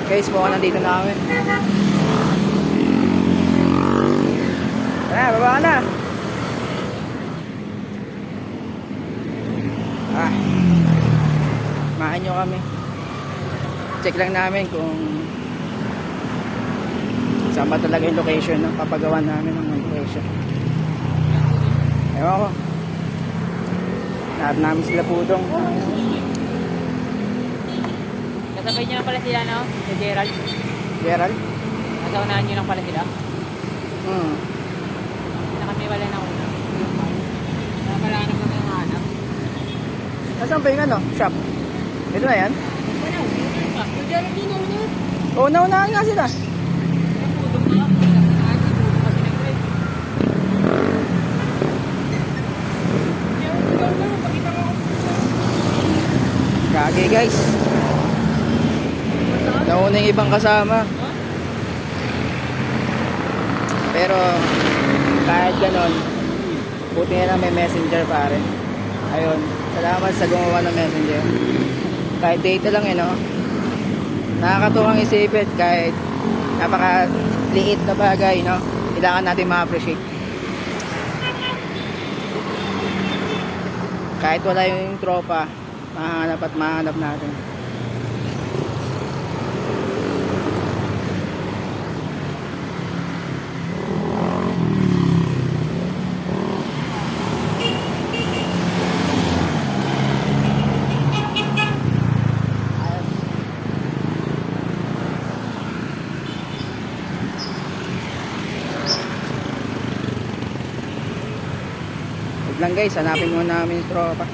Guys, mukhang nandito na kami. Tara, baba ka na. Samahan nyo kami. Check lang namin kung saan ba talaga yung location ng papagawa namin ng location. Ewan ko. Lahat namin sila pudong. Kasabay nyo lang pala sila, no? Si Gerald. Gerald? Nasa unahan nyo lang pala sila. Na kami wala na una. Nakakalanap kami ang hanap. Nasaan pa yung ano? Shop? Ito na yan? Wala, hindi pa. Yung Gerald din una. Oo, naunahan nga sila. Yung pudong na. Unahan si pudong kasi nag-break. Kage guys. Nauna yung ibang kasama. Pero kahit ganon, buti na lang may messenger pare. Ayun, salamat sa gumawa ng messenger. Kahit data lang no? Nakakatuwang isipin kahit napakaliit na bagay, no? Kailangan natin ma-appreciate. Kahit wala yung tropa, mahanap at mahanap natin. Wait lang guys, hanapin muna namin yung tropa.